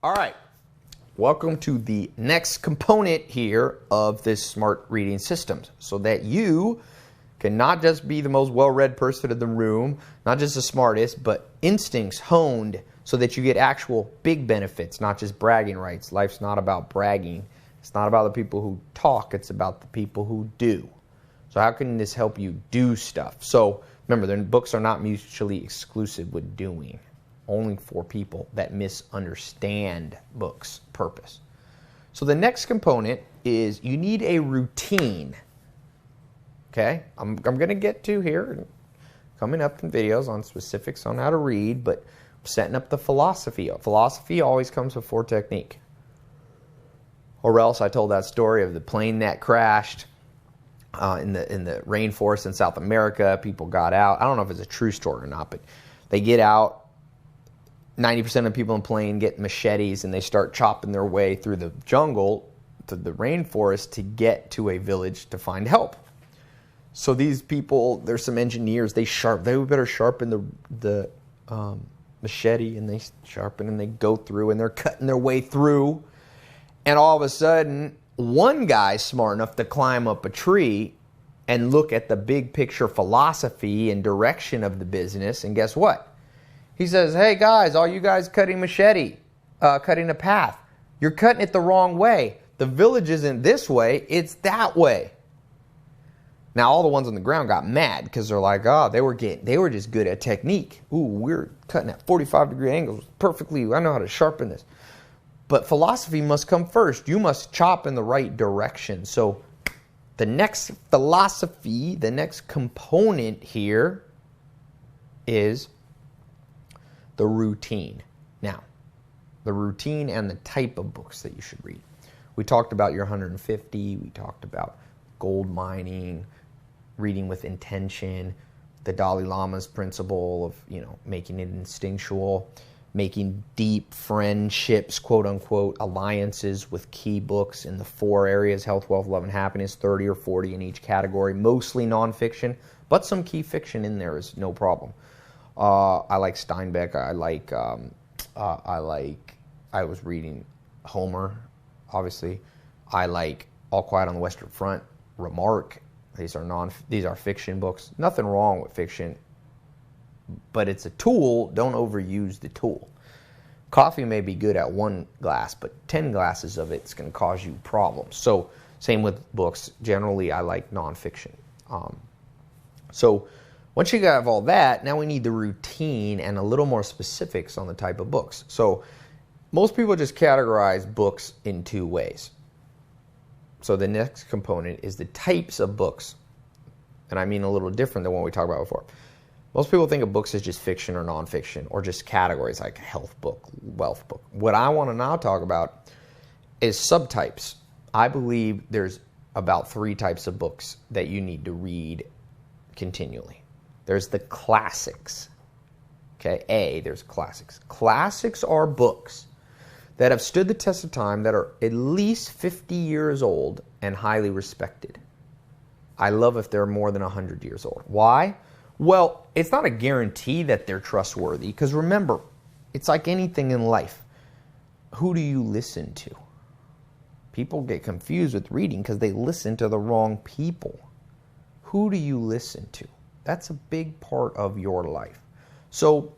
All right, welcome to the next component here of this smart reading system, so that you can not just be the most well-read person in the room, not just the smartest, but instincts honed so that you get actual big benefits, not just bragging rights. Life's not about bragging. It's not about the people who talk. It's about the people who do. So how can this help you do stuff? So remember, the books are not mutually exclusive with doing. Only for people that misunderstand books' purpose. So the next component is you need a routine. Okay, I'm going to get to here coming up in videos on specifics on how to read, but setting up the philosophy. Philosophy always comes before technique. Or else I told that story of the plane that crashed in the rainforest in South America. People got out. I don't know if it's a true story or not, but they get out. 90% of people in the plane get machetes and they start chopping their way through the jungle to the rainforest to get to a village to find help. So these people, there's some engineers, they better sharpen the machete, and they sharpen and they go through and they're cutting their way through. And all of a sudden, one guy's smart enough to climb up a tree and look at the big picture philosophy and direction of the business, and guess what? He says, hey guys, all you guys cutting a path, you're cutting it the wrong way. The village isn't this way, it's that way. Now all the ones on the ground got mad because they're like, they were just good at technique. Ooh, we're cutting at 45-degree angles perfectly. I know how to sharpen this. But philosophy must come first. You must chop in the right direction. So the next philosophy, the next component here is the routine. Now, the routine and the type of books that you should read. We talked about your 150. We talked about gold mining, reading with intention, the Dalai Lama's principle of, making it instinctual, making deep friendships, quote unquote, alliances with key books in the 4 areas: health, wealth, love, and happiness, 30 or 40 in each category, mostly nonfiction, but some key fiction in there is no problem. I like Steinbeck. I was reading Homer, obviously. I like All Quiet on the Western Front, Remark. These are fiction books. Nothing wrong with fiction, but it's a tool. Don't overuse the tool. Coffee may be good at 1 glass, but 10 glasses of it's going to cause you problems. So same with books. Generally, I like nonfiction. So once you have all that, now we need the routine and a little more specifics on the type of books. So most people just categorize books in 2 ways. So the next component is the types of books. And I mean a little different than what we talked about before. Most people think of books as just fiction or nonfiction, or just categories like health book, wealth book. What I want to now talk about is subtypes. I believe there's about 3 types of books that you need to read continually. There's the classics. Okay, there's classics. Classics are books that have stood the test of time, that are at least 50 years old and highly respected. I love if they're more than 100 years old. Why? Well, it's not a guarantee that they're trustworthy, because remember, it's like anything in life. Who do you listen to? People get confused with reading because they listen to the wrong people. Who do you listen to? That's a big part of your life. So,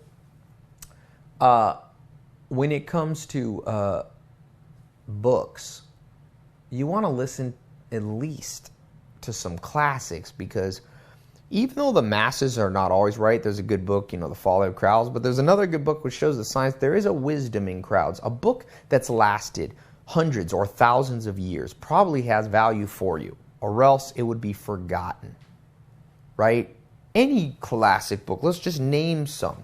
when it comes to books, you want to listen at least to some classics, because even though the masses are not always right, there's a good book, The Folly of Crowds, but there's another good book which shows the science. There is a wisdom in crowds. A book that's lasted hundreds or thousands of years probably has value for you, or else it would be forgotten, right? Any classic book, let's just name some.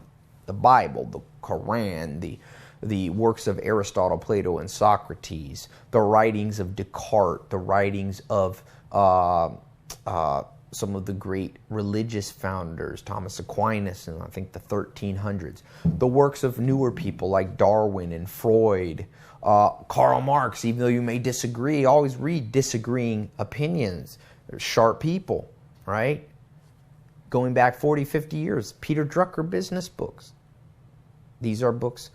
The Bible, the Quran, the works of Aristotle, Plato, and Socrates, the writings of Descartes, the writings of some of the great religious founders, Thomas Aquinas in, I think, the 1300s, the works of newer people like Darwin and Freud, Karl Marx. Even though you may disagree, always read disagreeing opinions. They're sharp people, right? Going back 40, 50 years, Peter Drucker business books. These are books.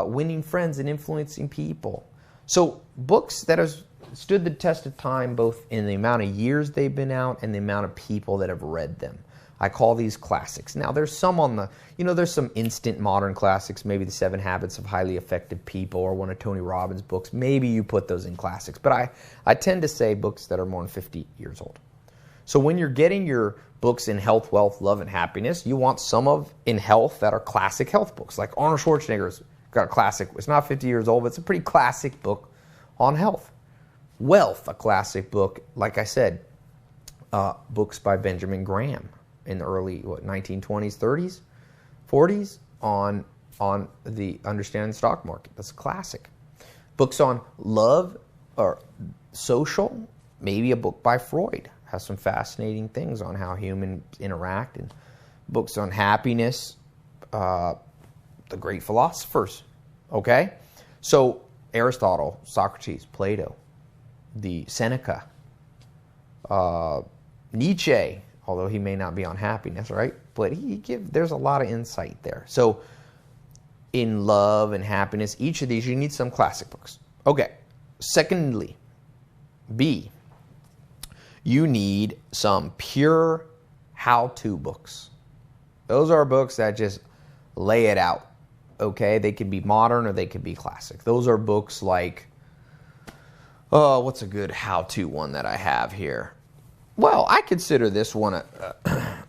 winning friends and influencing people. So books that have stood the test of time, both in the amount of years they've been out and the amount of people that have read them. I call these classics. Now, there's some on the, there's some instant modern classics, maybe The 7 Habits of Highly Effective People or one of Tony Robbins' books. Maybe you put those in classics. But I tend to say books that are more than 50 years old. So when you're getting your books in health, wealth, love, and happiness, you want some in health that are classic health books. Like Arnold Schwarzenegger's got a classic. It's not 50 years old, but it's a pretty classic book on health. Wealth, a classic book, like I said, books by Benjamin Graham in the early 1920s, 30s, 40s on the understanding the stock market. That's a classic. Books on love or social, maybe a book by Freud has some fascinating things on how humans interact, and books on happiness, the great philosophers. Okay, so Aristotle, Socrates, Plato, the Seneca, Nietzsche, although he may not be on happiness, right? But there's a lot of insight there. So in love and happiness, each of these, you need some classic books. Okay. Secondly, B, you need some pure how-to books. Those are books that just lay it out. Okay? They could be modern or they could be classic. Those are books like, what's a good how-to one that I have here? Well, I consider this one a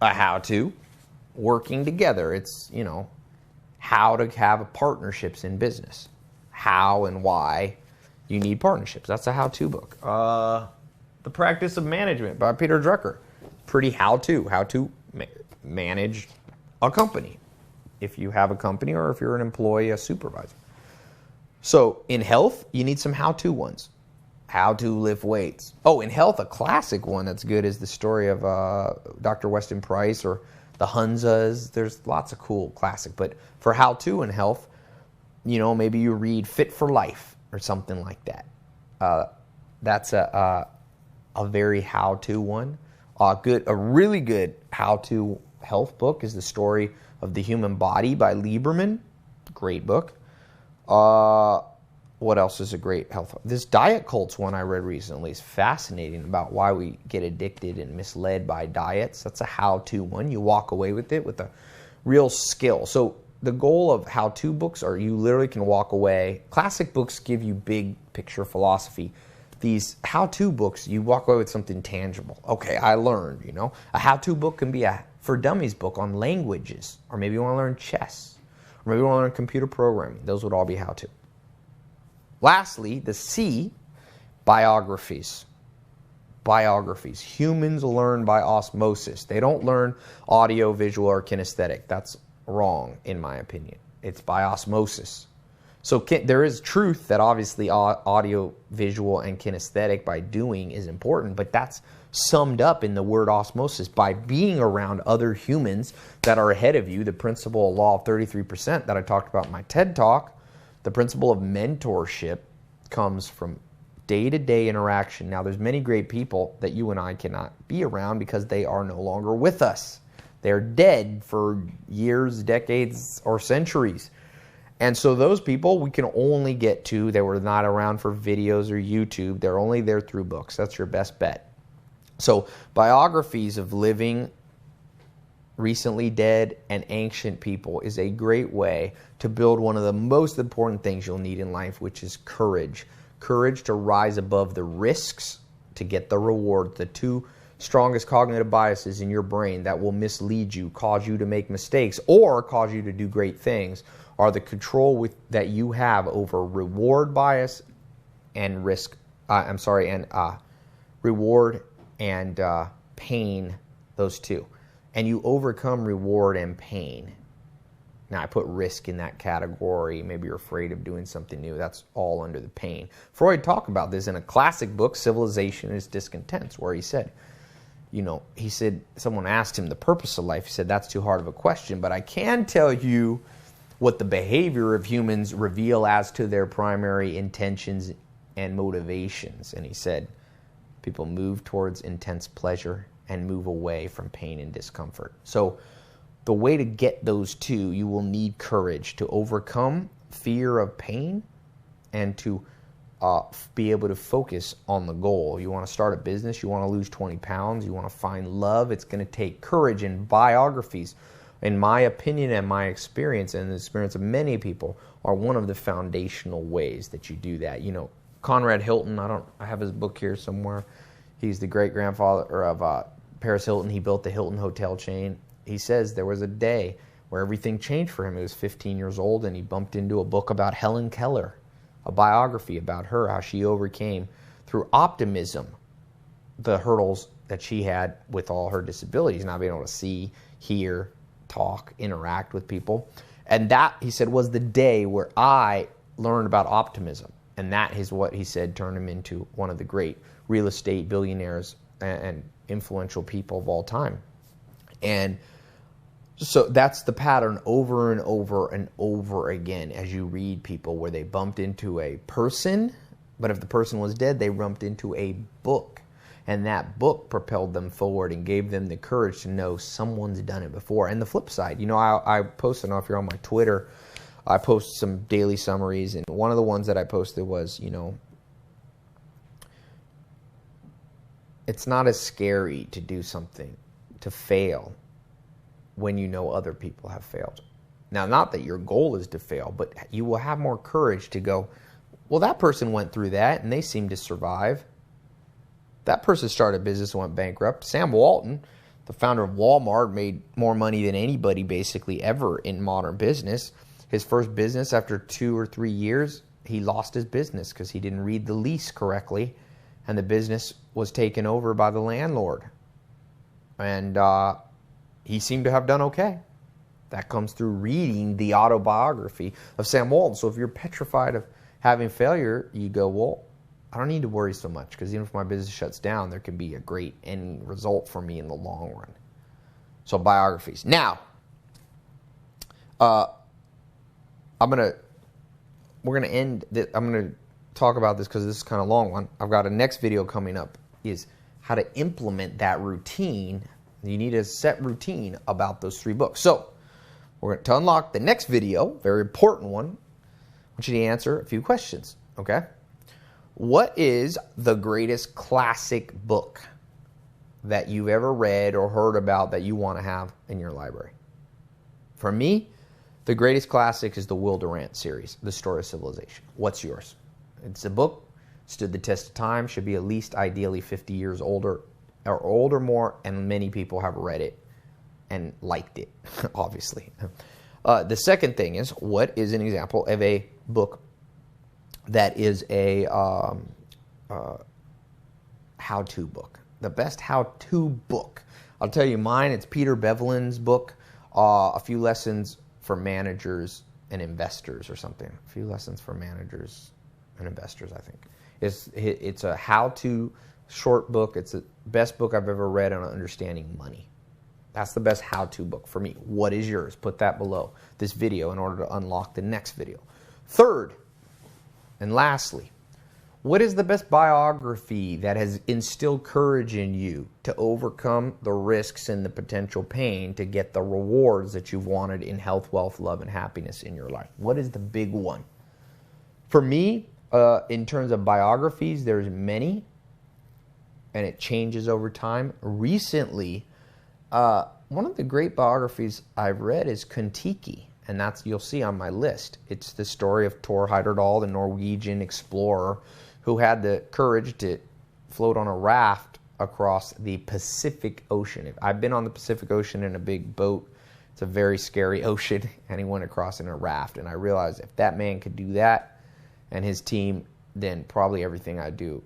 how-to. Working together. It's, how to have partnerships in business. How and why you need partnerships. That's a how-to book. The Practice of Management by Peter Drucker. Pretty how-to. How to manage a company. If you have a company or if you're an employee, a supervisor. So in health, you need some how-to ones. How to lift weights. Oh, in health, a classic one that's good is the story of Dr. Weston Price or the Hunzas. There's lots of cool classic. But for how-to in health, maybe you read Fit for Life or something like that. That's a very how-to one. A really good how-to health book is The Story of the Human Body by Lieberman. Great book. What else is a great health? This Diet Cults one I read recently is fascinating about why we get addicted and misled by diets. That's a how-to one. You walk away with it with a real skill. So the goal of how-to books are you literally can walk away. Classic books give you big picture philosophy. These how-to books, you walk away with something tangible. Okay, I learned, A how-to book can be a for dummies book on languages, or maybe you want to learn chess, or maybe you want to learn computer programming. Those would all be how-to. Lastly, the C, biographies. Biographies. Humans learn by osmosis. They don't learn audio, visual, or kinesthetic. That's wrong, in my opinion. It's by osmosis. So there is truth that obviously audio, visual, and kinesthetic by doing is important, but that's summed up in the word osmosis. By being around other humans that are ahead of you, the principle of law of 33% that I talked about in my TED Talk, the principle of mentorship comes from day-to-day interaction. Now, there's many great people that you and I cannot be around because they are no longer with us. They're dead for years, decades, or centuries. And so those people we can only get to. They were not around for videos or YouTube. They're only there through books. That's your best bet. So biographies of living, recently dead, and ancient people is a great way to build one of the most important things you'll need in life, which is courage. Courage to rise above the risks to get the reward. The two strongest cognitive biases in your brain that will mislead you, cause you to make mistakes, or cause you to do great things are the control that you have over reward bias and reward and pain, those two. And you overcome reward and pain. Now, I put risk in that category. Maybe you're afraid of doing something new. That's all under the pain. Freud talked about this in a classic book, Civilization and Its Discontents, where he said, someone asked him the purpose of life. He said, that's too hard of a question, but I can tell you what the behavior of humans reveal as to their primary intentions and motivations. And he said, people move towards intense pleasure and move away from pain and discomfort. So the way to get those two, you will need courage to overcome fear of pain and to be able to focus on the goal. You want to start a business, you want to lose 20 pounds, you want to find love. It's going to take courage, and biographies, in my opinion and my experience and the experience of many people, are one of the foundational ways that you do that. You know, Conrad Hilton, I have his book here somewhere. He's the great-grandfather of Paris Hilton. He built the Hilton hotel chain. He says there was a day where everything changed for him. He was 15 years old, and he bumped into a book about Helen Keller, a biography about her, how she overcame, through optimism, the hurdles that she had with all her disabilities, not being able to see, hear, talk, interact with people. And that, he said, was the day where I learned about optimism. And that is what, he said, turned him into one of the great real estate billionaires and influential people of all time. And so that's the pattern over and over and over again as you read people, where they bumped into a person, but if the person was dead, they bumped into a book. And that book propelled them forward and gave them the courage to know someone's done it before. And the flip side, you know, I posted, I don't know if you're on my Twitter, I post some daily summaries, and one of the ones that I posted was, you know, it's not as scary to do something, to fail, when you know other people have failed. Now, not that your goal is to fail, but you will have more courage to go, well, that person went through that and they seemed to survive. That person started a business and went bankrupt. Sam Walton, the founder of Walmart, made more money than anybody basically ever in modern business. His first business, after 2 or 3 years, he lost his business because he didn't read the lease correctly, and the business was taken over by the landlord. And he seemed to have done okay. That comes through reading the autobiography of Sam Walton. So if you're petrified of having failure, you go, well, I don't need to worry so much, because even if my business shuts down, there can be a great end result for me in the long run. So biographies. Now, we're gonna end. I'm gonna talk about this because this is kind of a long one. I've got a next video coming up, is how to implement that routine. You need a set routine about those 3 books. So we're going to unlock the next video, very important one. I want you to answer a few questions, okay? What is the greatest classic book that you've ever read or heard about that you want to have in your library? For me, the greatest classic is the Will Durant series, The Story of Civilization. What's yours? It's a book, stood the test of time, should be at least ideally 50 years older or more, and many people have read it and liked it, obviously. The second thing is, what is an example of a book that is a how-to book? The best how-to book. I'll tell you mine, it's Peter Bevelin's book, A Few Lessons for Managers and Investors or something. A Few Lessons for Managers and Investors, I think. It's a how-to short book. It's the best book I've ever read on understanding money. That's the best how-to book for me. What is yours? Put that below this video in order to unlock the next video. Third, and lastly, what is the best biography that has instilled courage in you to overcome the risks and the potential pain to get the rewards that you've wanted in health, wealth, love, and happiness in your life? What is the big one? For me, in terms of biographies, there's many, and it changes over time. Recently, one of the great biographies I've read is Kon-Tiki, and that's, you'll see on my list. It's the story of Thor Heyerdahl, the Norwegian explorer who had the courage to float on a raft across the Pacific Ocean. I've been on the Pacific Ocean in a big boat. It's a very scary ocean, and he went across in a raft. And I realized if that man could do that and his team, then probably everything I do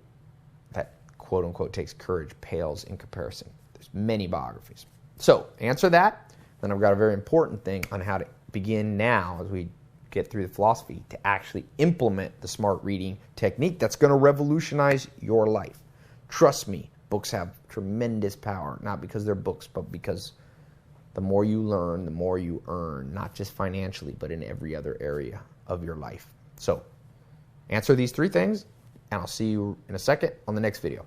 that quote-unquote takes courage pales in comparison. There's many biographies. So answer that. Then I've got a very important thing on how to begin now as we get through the philosophy to actually implement the smart reading technique that's going to revolutionize your life. Trust me, books have tremendous power, not because they're books, but because the more you learn, the more you earn, not just financially, but in every other area of your life. So answer these 3 things, and I'll see you in a second on the next video.